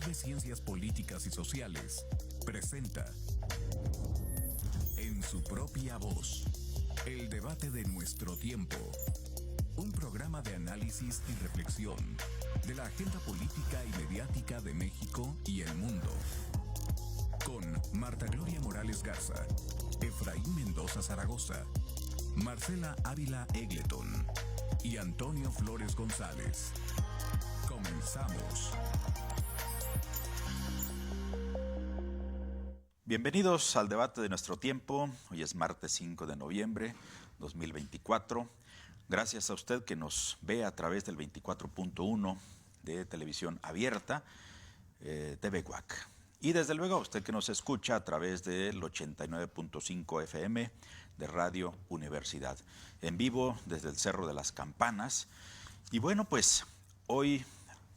de Ciencias Políticas y Sociales presenta en su propia voz el debate de nuestro tiempo. Un programa de análisis y reflexión de la agenda política y mediática de México y el mundo. Con Marta Gloria Morales Garza, Efraín Mendoza Zaragoza, Marcela Ávila Egleton y Antonio Flores González. Comenzamos. Bienvenidos al debate de nuestro tiempo. Hoy es martes 5 de noviembre 2024. Gracias a usted que nos ve a través del 24.1 de televisión abierta, TV UAC. Y desde luego a usted que nos escucha a través del 89.5 FM de Radio Universidad. En vivo desde el Cerro de las Campanas. Y bueno, pues hoy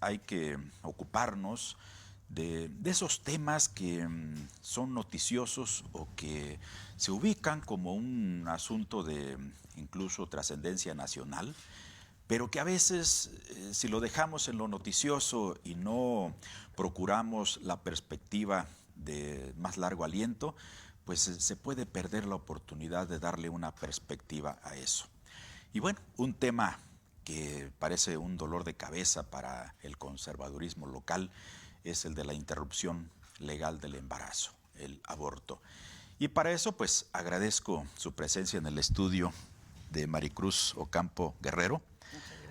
hay que ocuparnos de esos temas que son noticiosos o que se ubican como un asunto de incluso trascendencia nacional, pero que a veces, si lo dejamos en lo noticioso y no procuramos la perspectiva de más largo aliento, pues se puede perder la oportunidad de darle una perspectiva a eso. Y bueno, un tema que parece un dolor de cabeza para el conservadurismo local es el de la interrupción legal del embarazo, el aborto. Y para eso, pues, agradezco su presencia en el estudio de Maricruz Ocampo Guerrero,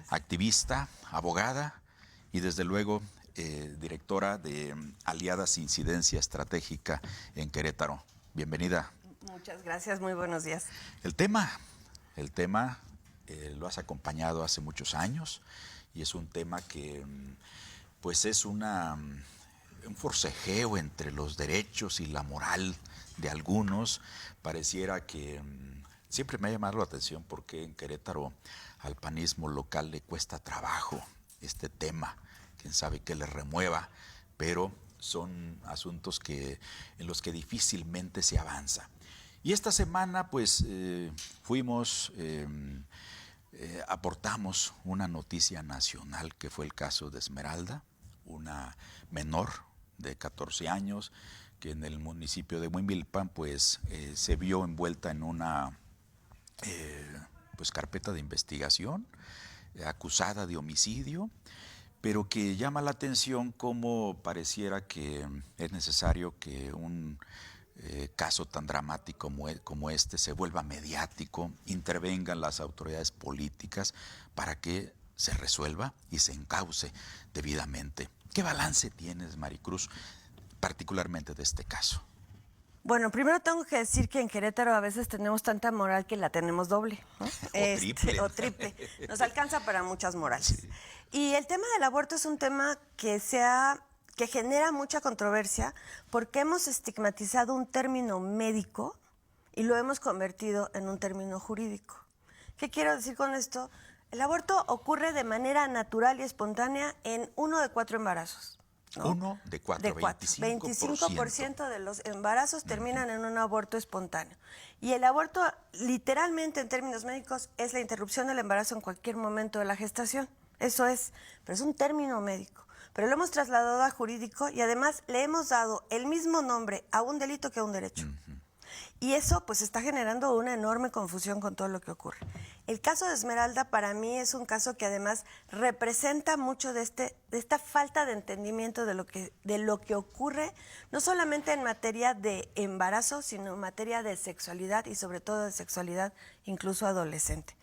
activista, abogada y desde luego directora de Aliadas Incidencia Estratégica en Querétaro. Bienvenida. Muchas gracias, muy buenos días. El tema lo has acompañado hace muchos años y es un tema que pues es un forcejeo entre los derechos y la moral de algunos. Pareciera que siempre me ha llamado la atención porque en Querétaro al panismo local le cuesta trabajo este tema, quién sabe qué le remueva, pero son asuntos en los que difícilmente se avanza. Y esta semana pues aportamos una noticia nacional que fue el caso de Esmeralda, una menor de 14 años que en el municipio de Huimilpan pues se vio envuelta en una carpeta de investigación, acusada de homicidio, pero que llama la atención cómo pareciera que es necesario que un caso tan dramático como este se vuelva mediático, intervengan las autoridades políticas para que se resuelva y se encauce debidamente. ¿Qué balance tienes, Maricruz, particularmente de este caso? Bueno, primero tengo que decir que en Querétaro a veces tenemos tanta moral que la tenemos doble, ¿no? O triple. Nos alcanza para muchas morales. Sí. Y el tema del aborto es un tema que genera mucha controversia porque hemos estigmatizado un término médico y lo hemos convertido en un término jurídico. ¿Qué quiero decir con esto? El aborto ocurre de manera natural y espontánea en 1 de 4 embarazos, ¿no? 1 de 4, 25% de los embarazos terminan en un aborto espontáneo. Y el aborto, literalmente en términos médicos, es la interrupción del embarazo en cualquier momento de la gestación. Eso es, pero es un término médico. Pero lo hemos trasladado a jurídico y además le hemos dado el mismo nombre a un delito que a un derecho. Y eso pues está generando una enorme confusión con todo lo que ocurre. El caso de Esmeralda para mí es un caso que además representa mucho de esta falta de entendimiento de lo que ocurre, no solamente en materia de embarazo, sino en materia de sexualidad y sobre todo de sexualidad incluso adolescente.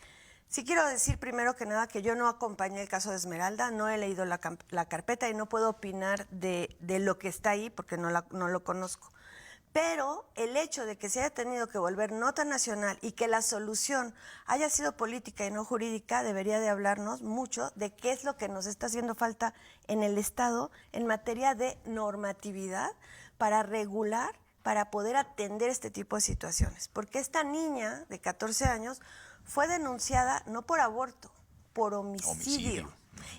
Sí quiero decir primero que nada que yo no acompañé el caso de Esmeralda, no he leído la carpeta y no puedo opinar de lo que está ahí porque no lo conozco. Pero el hecho de que se haya tenido que volver nota nacional y que la solución haya sido política y no jurídica debería de hablarnos mucho de qué es lo que nos está haciendo falta en el Estado en materia de normatividad para regular, para poder atender este tipo de situaciones. Porque esta niña de 14 años fue denunciada no por aborto, por homicidio.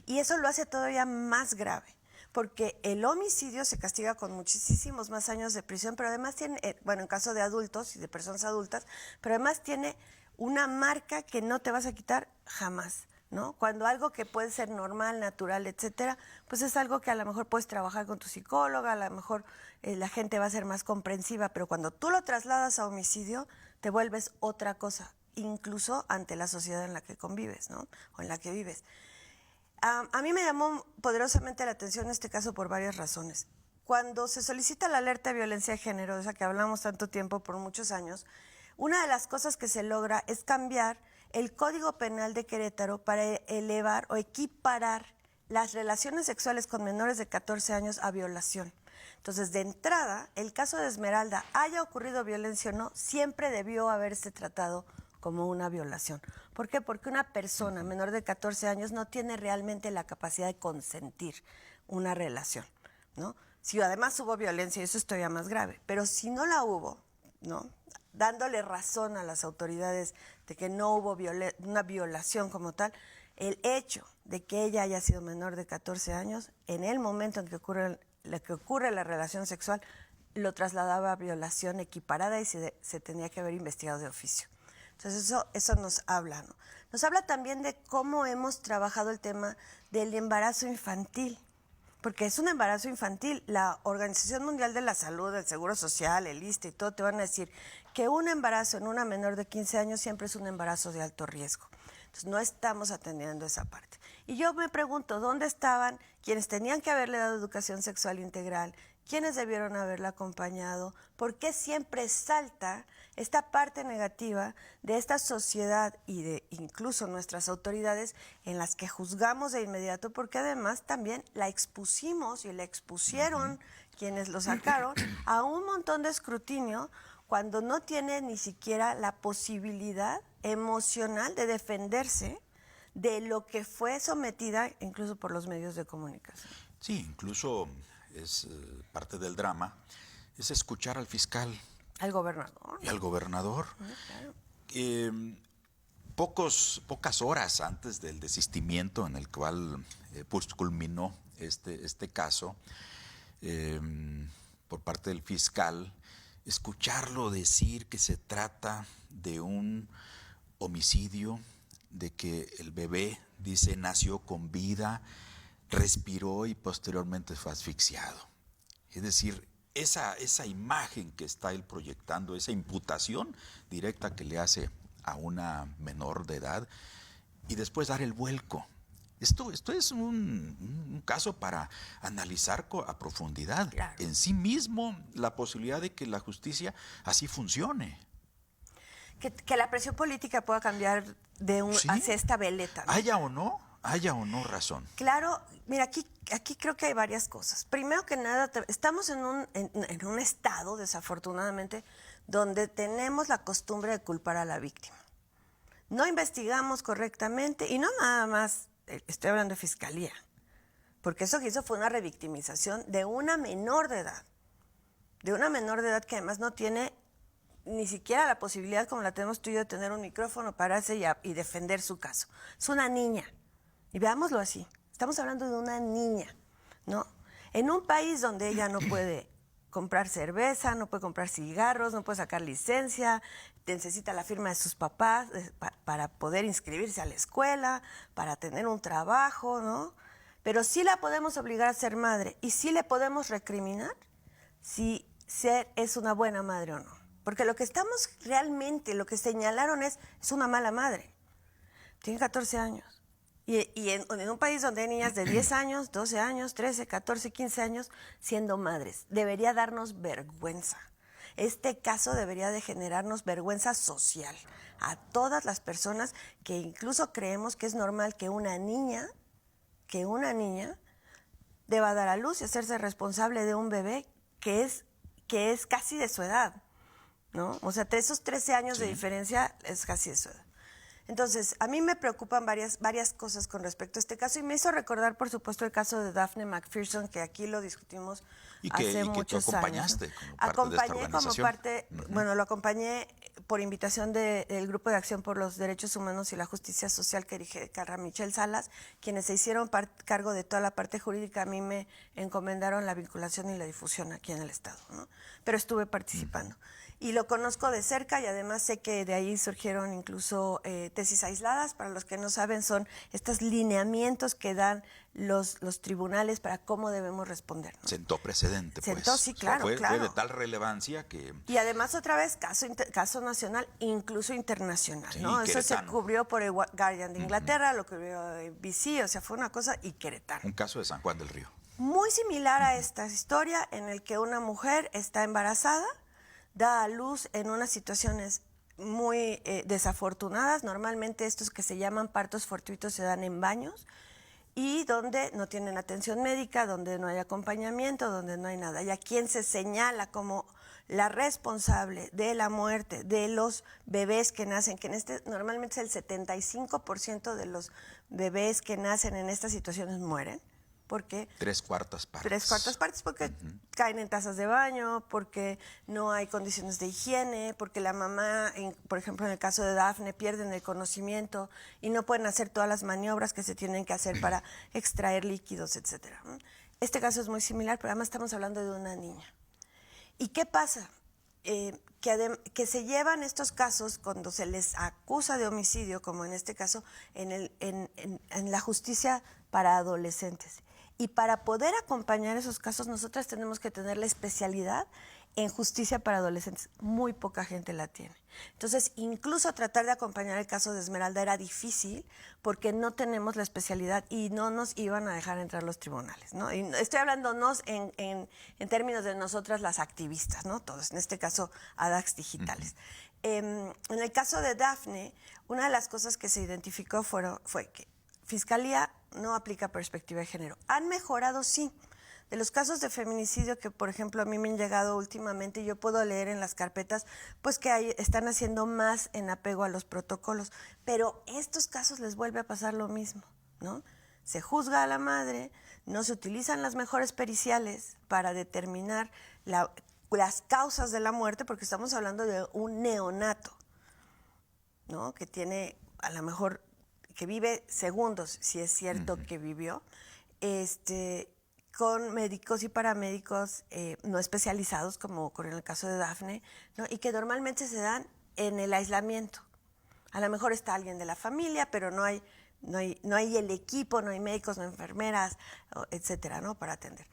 Y eso lo hace todavía más grave. Porque el homicidio se castiga con muchísimos más años de prisión, pero además tiene, en caso de adultos y de personas adultas, pero además tiene una marca que no te vas a quitar jamás. ¿no? Cuando algo que puede ser normal, natural, etcétera, pues es algo que a lo mejor puedes trabajar con tu psicóloga, a lo mejor la gente va a ser más comprensiva, pero cuando tú lo trasladas a homicidio, te vuelves otra cosa, incluso ante la sociedad en la que convives, ¿no? O en la que vives. A mí me llamó poderosamente la atención este caso por varias razones. Cuando se solicita la alerta de violencia de género, de esa que hablamos tanto tiempo por muchos años, una de las cosas que se logra es cambiar el Código Penal de Querétaro para elevar o equiparar las relaciones sexuales con menores de 14 años a violación. Entonces, de entrada, el caso de Esmeralda, haya ocurrido violencia o no, siempre debió haberse tratado como una violación. ¿Por qué? Porque una persona menor de 14 años no tiene realmente la capacidad de consentir una relación, ¿no? Si además hubo violencia, eso es todavía más grave. Pero si no la hubo, ¿no? Dándole razón a las autoridades de que no hubo una violación como tal, el hecho de que ella haya sido menor de 14 años, en el momento en que ocurre la relación sexual, lo trasladaba a violación equiparada y se tenía que haber investigado de oficio. Entonces eso nos habla, ¿no? Nos habla también de cómo hemos trabajado el tema del embarazo infantil, porque es un embarazo infantil. La Organización Mundial de la Salud, el Seguro Social, el ISSSTE y todo te van a decir que un embarazo en una menor de 15 años siempre es un embarazo de alto riesgo. Entonces no estamos atendiendo esa parte. Y yo me pregunto, ¿dónde estaban quienes tenían que haberle dado educación sexual integral? ¿Quiénes debieron haberla acompañado? ¿Por qué siempre salta esta parte negativa de esta sociedad y de incluso nuestras autoridades en las que juzgamos de inmediato? Porque además también la expusimos y la expusieron quienes lo sacaron a un montón de escrutinio cuando no tiene ni siquiera la posibilidad emocional de defenderse de lo que fue sometida incluso por los medios de comunicación. Sí, incluso es parte del drama, es escuchar al fiscal. Al gobernador. Y al gobernador. Claro. Pocas horas antes del desistimiento en el cual pues, culminó este caso, por parte del fiscal, escucharlo decir que se trata de un homicidio, de que el bebé, dice, nació con vida, respiró y posteriormente fue asfixiado. Es decir, esa imagen que está él proyectando, esa imputación directa que le hace a una menor de edad y después dar el vuelco. Esto es un caso para analizar a profundidad. Claro. En sí mismo, la posibilidad de que la justicia así funcione. Que la presión política pueda cambiar ¿Sí? hacia esta veleta, ¿no? Haya o no razón. Claro, mira, aquí creo que hay varias cosas. Primero que nada, estamos en un estado, desafortunadamente, donde tenemos la costumbre de culpar a la víctima. No investigamos correctamente y no nada más, estoy hablando de fiscalía, porque eso que hizo fue una revictimización de una menor de edad que además no tiene ni siquiera la posibilidad, como la tenemos tú y yo, de tener un micrófono, pararse y defender su caso. Es una niña. Y veámoslo así. Estamos hablando de una niña, ¿no? En un país donde ella no puede comprar cerveza, no puede comprar cigarros, no puede sacar licencia, necesita la firma de sus papás para poder inscribirse a la escuela, para tener un trabajo, ¿no? Pero sí la podemos obligar a ser madre y sí le podemos recriminar si es una buena madre o no. Porque lo que estamos realmente, lo que señalaron es una mala madre. Tiene 14 años. Y en un país donde hay niñas de 10 años, 12 años, 13, 14, 15 años siendo madres, debería darnos vergüenza. Este caso debería de generarnos vergüenza social a todas las personas que incluso creemos que es normal que una niña deba dar a luz y hacerse responsable de un bebé que es casi de su edad, ¿no? O sea, esos 13 años de diferencia es casi de su edad. Entonces, a mí me preocupan varias cosas con respecto a este caso y me hizo recordar, por supuesto, el caso de Daphne McPherson, que aquí lo discutimos hace muchos años. Y que tú acompañaste como parte de esta organización. Bueno, lo acompañé por invitación del Grupo de Acción por los Derechos Humanos y la Justicia Social que dirige Carla Michelle Salas, quienes se hicieron cargo de toda la parte jurídica. A mí me encomendaron la vinculación y la difusión aquí en el Estado, ¿no? Pero estuve participando. y lo conozco de cerca y además sé que de ahí surgieron incluso tesis aisladas. Para los que no saben, son estos lineamientos que dan los tribunales para cómo debemos responder, ¿no? Sentó precedente, pues. Sentó, sí, claro, O sea, claro. Fue de tal relevancia que... Y además, otra vez, caso nacional, incluso internacional, Sí, ¿no? Eso se queretano. cubrió por el Guardian de Inglaterra, lo cubrió BBC, o sea, fue una cosa, y Querétaro. Un caso de San Juan del Río. Muy similar a esta historia en el que una mujer está embarazada, da a luz en unas situaciones muy desafortunadas. Normalmente estos que se llaman partos fortuitos se dan en baños y donde no tienen atención médica, donde no hay acompañamiento, donde no hay nada. Y a quien se señala como la responsable de la muerte de los bebés que nacen, que normalmente es el 75% de los bebés que nacen en estas situaciones mueren. ¿Por qué? 3/4 partes. 3/4 partes porque caen en tazas de baño, porque no hay condiciones de higiene, porque la mamá, por ejemplo en el caso de Dafne, pierden el conocimiento y no pueden hacer todas las maniobras que se tienen que hacer para extraer líquidos, etcétera. Este caso es muy similar, pero además estamos hablando de una niña. ¿Y qué pasa? Que se llevan estos casos cuando se les acusa de homicidio, como en este caso, en la justicia para adolescentes. Y para poder acompañar esos casos, nosotras tenemos que tener la especialidad en justicia para adolescentes. Muy poca gente la tiene. Entonces, incluso tratar de acompañar el caso de Esmeralda era difícil porque no tenemos la especialidad y no nos iban a dejar entrar los tribunales, ¿no? Y estoy hablándonos en términos de nosotras las activistas, ¿no? Todos, en este caso, ADAX Digitales. En el caso de Dafne, una de las cosas que se identificó fue que Fiscalía no aplica perspectiva de género. Han mejorado, sí. De los casos de feminicidio que, por ejemplo, a mí me han llegado últimamente, yo puedo leer en las carpetas, pues que están haciendo más en apego a los protocolos. Pero estos casos les vuelve a pasar lo mismo, ¿no? Se juzga a la madre, no se utilizan las mejores periciales para determinar las causas de la muerte, porque estamos hablando de un neonato, ¿no? Que tiene, a lo mejor, que vive segundos, si es cierto que vivió, con médicos y paramédicos no especializados, como ocurrió en el caso de Dafne, ¿no? Y que normalmente se dan en el aislamiento. A lo mejor está alguien de la familia, pero no hay el equipo, no hay médicos, no enfermeras, etcétera, ¿no? Para atender.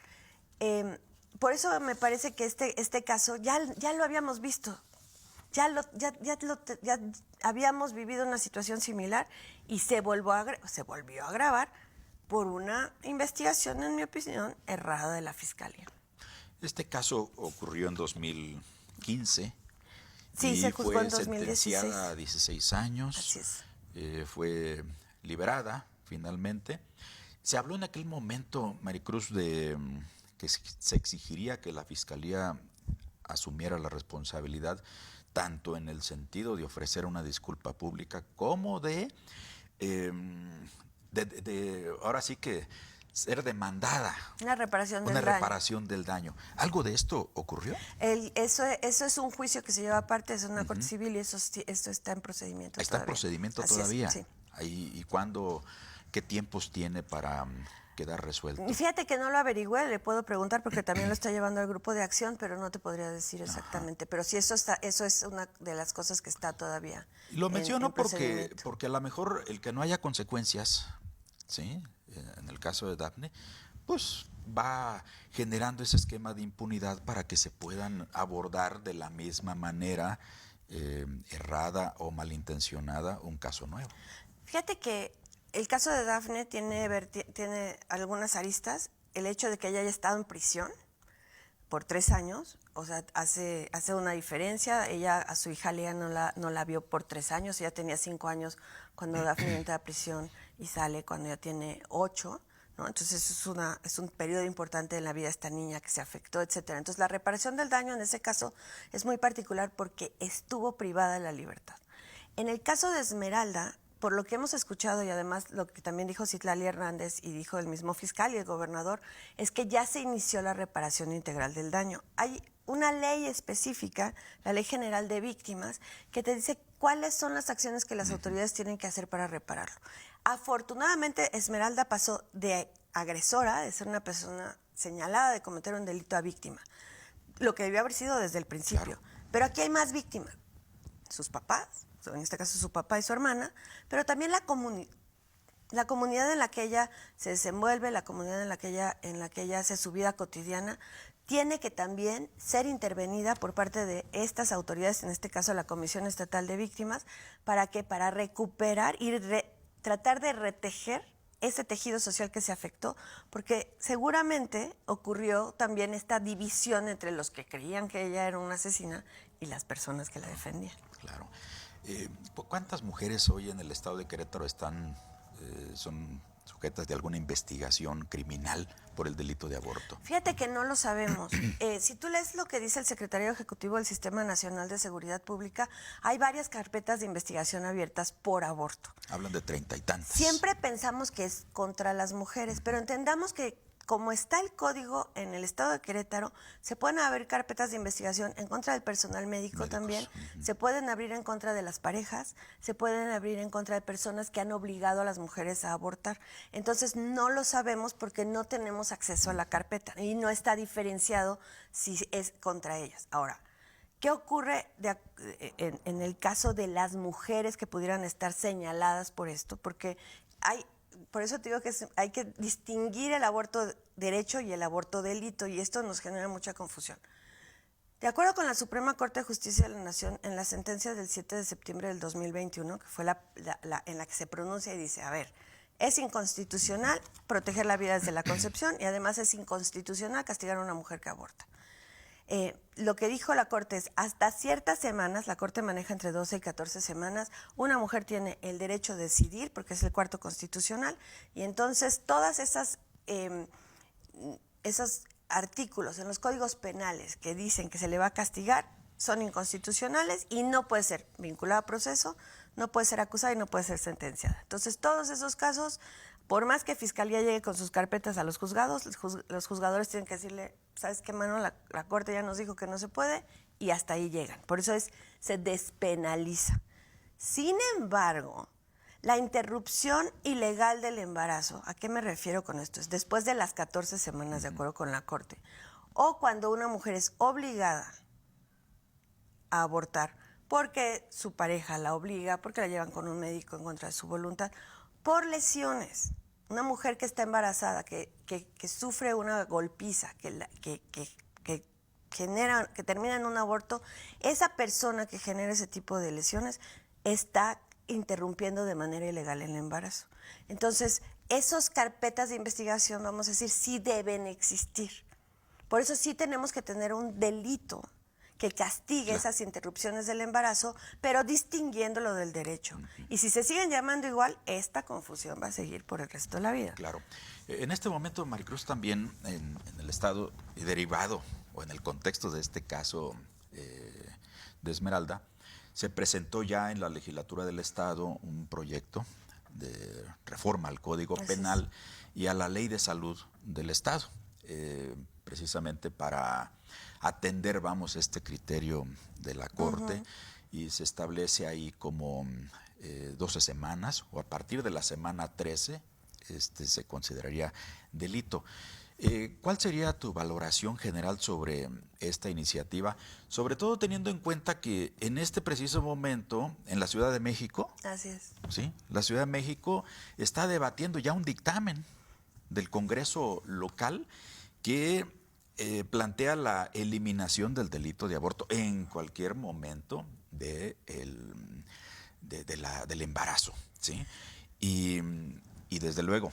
Por eso me parece que este caso ya lo habíamos visto. Ya habíamos vivido una situación similar y se volvió a agravar por una investigación, en mi opinión, errada de la Fiscalía. Este caso ocurrió en 2015. Sí, y se juzgó fue en 2016. sentenciada a 16 años. Así es. Fue liberada finalmente. Se habló en aquel momento, Maricruz, de que se exigiría que la Fiscalía asumiera la responsabilidad tanto en el sentido de ofrecer una disculpa pública como de ahora sí que ser demandada. Una reparación del Una daño. reparación del daño. ¿Algo de esto ocurrió? Eso es un juicio que se lleva aparte, es una corte civil y esto está en procedimiento ¿Está todavía. en procedimiento Así todavía? Es, sí. ¿Y qué tiempos tiene para quedar resuelto? Y fíjate que no lo averigüé, le puedo preguntar porque también lo está llevando al grupo de acción, pero no te podría decir exactamente. Pero sí, eso es una de las cosas que está todavía. Y lo menciono en procedimiento. porque a lo mejor el que no haya consecuencias, ¿sí? En el caso de Dafne, pues va generando ese esquema de impunidad para que se puedan abordar de la misma manera errada o malintencionada un caso nuevo. Fíjate que el caso de Dafne tiene algunas aristas. El hecho de que ella haya estado en prisión por 3 años, o sea, hace una diferencia. Ella a su hija Lea no la vio por 3 años. Ella tenía 5 años cuando Dafne entra a prisión y sale cuando ya tiene 8, ¿no? Entonces es un periodo importante en la vida de esta niña que se afectó, etcétera. Entonces la reparación del daño en ese caso es muy particular porque estuvo privada de la libertad. En el caso de Esmeralda, por lo que hemos escuchado y además lo que también dijo Citlali Hernández y dijo el mismo fiscal y el gobernador, es que ya se inició la reparación integral del daño. Hay una ley específica, la Ley General de Víctimas, que te dice cuáles son las acciones que las autoridades tienen que hacer para repararlo. Afortunadamente, Esmeralda pasó de agresora, de ser una persona señalada de cometer un delito, a víctima, lo que debió haber sido desde el principio. Claro. Pero aquí hay más víctimas. Sus papás, en este caso su papá y su hermana, pero también la comunidad en la que ella se desenvuelve, la comunidad en la que ella hace su vida cotidiana, tiene que también ser intervenida por parte de estas autoridades, en este caso la Comisión Estatal de Víctimas, para recuperar y tratar de retejer ese tejido social que se afectó, porque seguramente ocurrió también esta división entre los que creían que ella era una asesina y las personas que la defendían. Claro. ¿Cuántas mujeres hoy en el estado de Querétaro son sujetas de alguna investigación criminal por el delito de aborto? Fíjate que no lo sabemos. Si tú lees lo que dice el secretario ejecutivo del Sistema Nacional de Seguridad Pública, hay varias carpetas de investigación abiertas por aborto. Hablan de 30 y tantas. Siempre pensamos que es contra las mujeres, pero entendamos que como está el código en el estado de Querétaro, se pueden abrir carpetas de investigación en contra del personal médico también, se pueden abrir en contra de las parejas, se pueden abrir en contra de personas que han obligado a las mujeres a abortar. Entonces no lo sabemos porque no tenemos acceso a la carpeta y no está diferenciado si es contra ellas. Ahora, ¿qué ocurre en el caso de las mujeres que pudieran estar señaladas por esto? Porque por eso te digo que hay que distinguir el aborto derecho y el aborto delito, y esto nos genera mucha confusión. De acuerdo con la Suprema Corte de Justicia de la Nación, en la sentencia del 7 de septiembre del 2021, que fue en la que se pronuncia y dice, a ver, es inconstitucional proteger la vida desde la concepción y además es inconstitucional castigar a una mujer que aborta. Lo que dijo la Corte es, hasta ciertas semanas, la Corte maneja entre 12 y 14 semanas, una mujer tiene el derecho de decidir, porque es el cuarto constitucional, y entonces todas esos artículos en los códigos penales que dicen que se le va a castigar son inconstitucionales y no puede ser vinculada a proceso, no puede ser acusada y no puede ser sentenciada. Entonces, todos esos casos, por más que Fiscalía llegue con sus carpetas a los juzgados, los juzgadores tienen que decirle, ¿sabes qué, mano? La Corte ya nos dijo que no se puede y hasta ahí llegan. Por eso se despenaliza. Sin embargo, la interrupción ilegal del embarazo, ¿a qué me refiero con esto? Es después de las 14 semanas, de acuerdo con la Corte, o cuando una mujer es obligada a abortar porque su pareja la obliga, porque la llevan con un médico en contra de su voluntad, por lesiones. Una mujer que está embarazada, que sufre una golpiza, que termina en un aborto, esa persona que genera ese tipo de lesiones está interrumpiendo de manera ilegal el embarazo. Entonces, esas carpetas de investigación, vamos a decir, sí deben existir. Por eso sí tenemos que tener un delito que castigue esas interrupciones del embarazo, pero distinguiéndolo del derecho. Y si se siguen llamando igual, esta confusión va a seguir por el resto de la vida. Claro. En este momento, Maricruz, también en el estado derivado o en el contexto de este caso de Esmeralda, se presentó ya en la legislatura del estado un proyecto de reforma al Código Penal y a la Ley de Salud del estado, precisamente para atender, este criterio de la Corte, y se establece ahí como 12 semanas, o a partir de la semana 13, se consideraría delito. ¿Cuál sería tu valoración general sobre esta iniciativa? Sobre todo teniendo en cuenta que en este preciso momento, en la Ciudad de México, así es, ¿sí? La Ciudad de México está debatiendo ya un dictamen del Congreso local que plantea la eliminación del delito de aborto en cualquier momento del embarazo, ¿sí? Y desde luego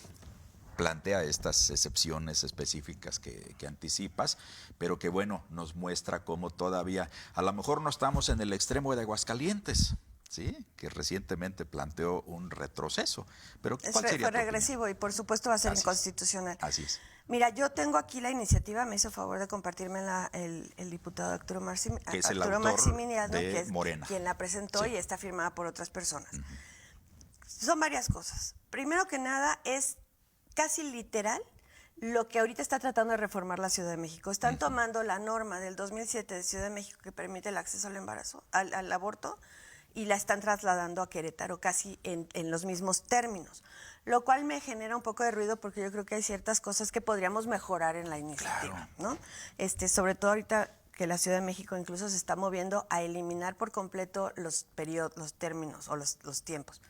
plantea estas excepciones específicas que anticipas, pero que nos muestra cómo todavía, a lo mejor no estamos en el extremo de Aguascalientes, ¿sí? Que recientemente planteó un retroceso. Pero ¿cuál sería fue regresivo y por supuesto va a ser inconstitucional. Así es. Mira, yo tengo aquí la iniciativa, me hizo favor de compartirme el diputado Arturo Maximiliano, que es Morena, quien la presentó y está firmada por otras personas. Son varias cosas. Primero que nada, es casi literal lo que ahorita está tratando de reformar la Ciudad de México. Están tomando la norma del 2007 de Ciudad de México que permite el acceso al embarazo, al aborto, y la están trasladando a Querétaro casi en los mismos términos, lo cual me genera un poco de ruido porque yo creo que hay ciertas cosas que podríamos mejorar en la iniciativa, ¿no? Sobre todo ahorita que la Ciudad de México incluso se está moviendo a eliminar por completo los periodos, los términos o los tiempos.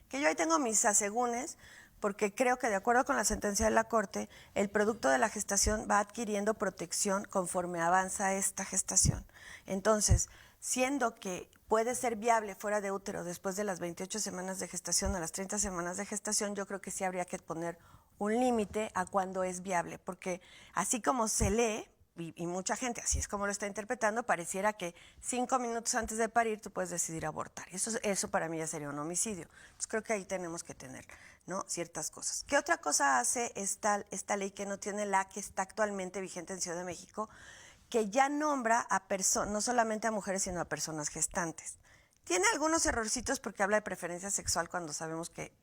Que yo ahí tengo mis asegúnes, porque creo que de acuerdo con la sentencia de la Corte, el producto de la gestación va adquiriendo protección conforme avanza esta gestación. Entonces, siendo que puede ser viable fuera de útero después de las 28 semanas de gestación a las 30 semanas de gestación, yo creo que sí habría que poner un límite a cuándo es viable, porque así como se lee, y mucha gente, así es como lo está interpretando, pareciera que 5 minutos antes de parir tú puedes decidir abortar. Eso para mí ya sería un homicidio. Entonces creo que ahí tenemos que tener, ¿no?, ciertas cosas. ¿Qué otra cosa hace esta ley que no tiene la que está actualmente vigente en Ciudad de México? Que ya nombra a personas, no solamente a mujeres, sino a personas gestantes. Tiene algunos errorcitos porque habla de preferencia sexual cuando sabemos que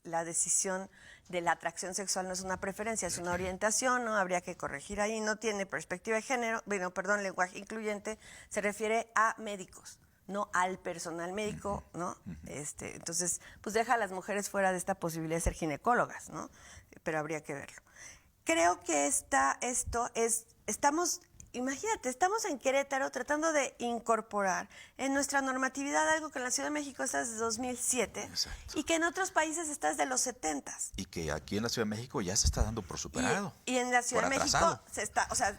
la decisión de la atracción sexual no es una preferencia, es una orientación, ¿no? Habría que corregir ahí, no tiene perspectiva de género, lenguaje incluyente, se refiere a médicos, no al personal médico, ¿no? Entonces, pues deja a las mujeres fuera de esta posibilidad de ser ginecólogas, ¿no? Pero habría que verlo. Creo que imagínate, estamos en Querétaro tratando de incorporar en nuestra normatividad algo que en la Ciudad de México está desde 2007. Exacto. Y que en otros países está desde los 70s. Y que aquí en la Ciudad de México ya se está dando por superado. Y en la Ciudad de México se está, o sea,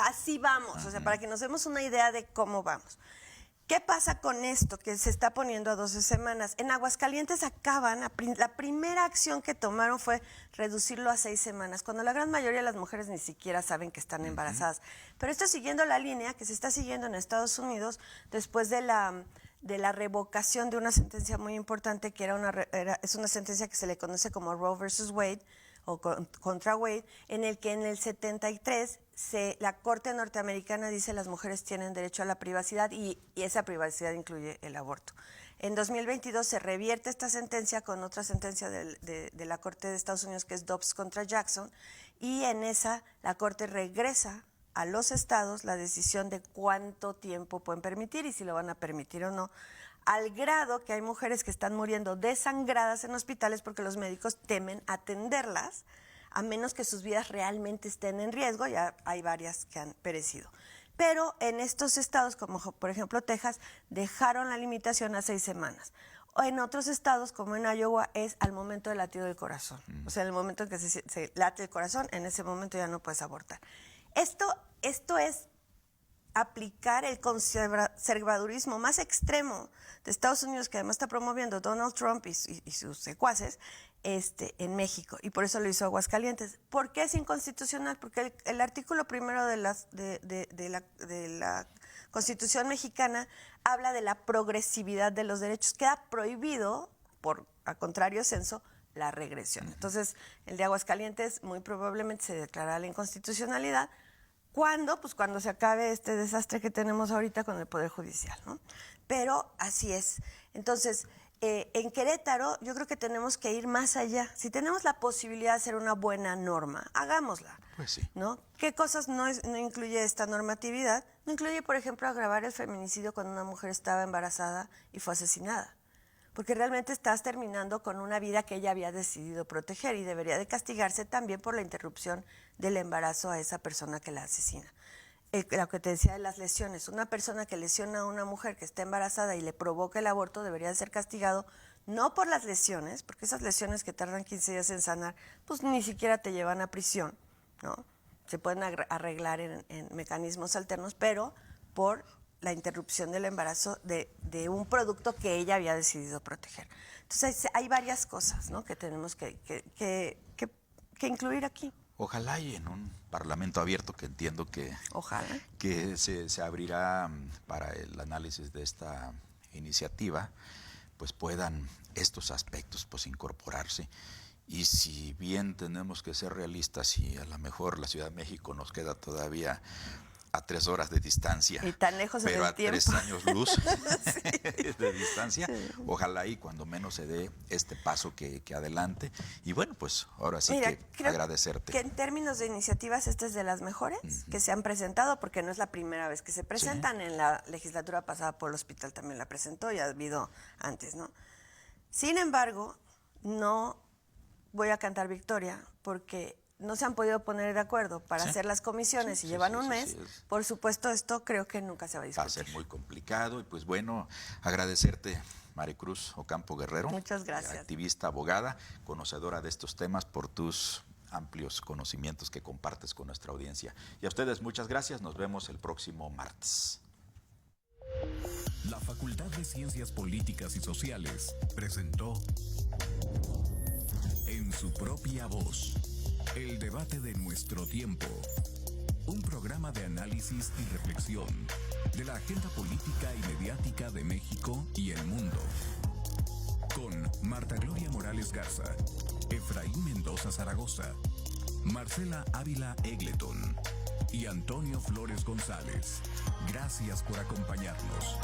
así vamos, o sea, para que nos demos una idea de cómo vamos. ¿Qué pasa con esto que se está poniendo a 12 semanas? En Aguascalientes la primera acción que tomaron fue reducirlo a 6 semanas, cuando la gran mayoría de las mujeres ni siquiera saben que están embarazadas. Pero esto siguiendo la línea que se está siguiendo en Estados Unidos después de la revocación de una sentencia muy importante, que es una sentencia que se le conoce como Roe versus Wade, o contra Wade, en el que en el 73 la Corte norteamericana dice las mujeres tienen derecho a la privacidad y esa privacidad incluye el aborto. En 2022 se revierte esta sentencia con otra sentencia de la Corte de Estados Unidos, que es Dobbs contra Jackson, y en esa la Corte regresa a los estados la decisión de cuánto tiempo pueden permitir y si lo van a permitir o no, al grado que hay mujeres que están muriendo desangradas en hospitales porque los médicos temen atenderlas, a menos que sus vidas realmente estén en riesgo. Ya hay varias que han perecido. Pero en estos estados, como por ejemplo Texas, dejaron la limitación a 6 semanas. O en otros estados, como en Iowa, es al momento del latido del corazón. O sea, en el momento en que se late el corazón, en ese momento ya no puedes abortar. Esto es aplicar el conservadurismo más extremo de Estados Unidos, que además está promoviendo Donald Trump y sus secuaces en México, y por eso lo hizo Aguascalientes. ¿Por qué es inconstitucional? Porque el artículo primero de la Constitución mexicana habla de la progresividad de los derechos. Queda prohibido, a contrario censo, la regresión. Entonces, el de Aguascalientes muy probablemente se declarará la inconstitucionalidad. ¿Cuándo? Pues cuando se acabe este desastre que tenemos ahorita con el Poder Judicial, ¿no? Pero así es. Entonces, en Querétaro yo creo que tenemos que ir más allá. Si tenemos la posibilidad de hacer una buena norma, hagámosla. Pues sí. ¿No? ¿Qué cosas no incluye esta normatividad? No incluye, por ejemplo, agravar el feminicidio cuando una mujer estaba embarazada y fue asesinada. Porque realmente estás terminando con una vida que ella había decidido proteger y debería de castigarse también por la interrupción del embarazo a esa persona que la asesina. Lo que te decía de las lesiones, una persona que lesiona a una mujer que está embarazada y le provoca el aborto debería de ser castigado no por las lesiones, porque esas lesiones que tardan 15 días en sanar, pues ni siquiera te llevan a prisión, ¿no? Se pueden arreglar en mecanismos alternos, pero por la interrupción del embarazo de un producto que ella había decidido proteger. Entonces hay varias cosas, ¿no?, que tenemos que incluir aquí. Ojalá y en un parlamento abierto, que entiendo que, ojalá, que se abrirá para el análisis de esta iniciativa, pues puedan estos aspectos pues incorporarse. Y si bien tenemos que ser realistas y a lo mejor la Ciudad de México nos queda todavía a 3 horas de distancia, y tan lejos pero en el a tiempo. 3 años luz de distancia, ojalá y cuando menos se dé este paso que adelante. Y bueno, pues ahora sí, mira, que agradecerte. Que en términos de iniciativas esta es de las mejores que se han presentado, porque no es la primera vez que se presentan. Sí. En la legislatura pasada Polo Hospital también la presentó y ha habido antes, ¿no? Sin embargo, no voy a cantar victoria, porque no se han podido poner de acuerdo para hacer las comisiones y llevan un mes, por supuesto esto creo que nunca se va a discutir. Va a ser muy complicado y pues bueno, agradecerte, Maricruz Ocampo Guerrero. Muchas gracias. Activista, abogada, conocedora de estos temas, por tus amplios conocimientos que compartes con nuestra audiencia. Y a ustedes muchas gracias, nos vemos el próximo martes. La Facultad de Ciencias Políticas y Sociales presentó En su propia voz, el debate de nuestro tiempo. Un programa de análisis y reflexión de la agenda política y mediática de México y el mundo. Con Marta Gloria Morales Garza, Efraín Mendoza Zaragoza, Marcela Ávila Egleton y Antonio Flores González. Gracias por acompañarnos.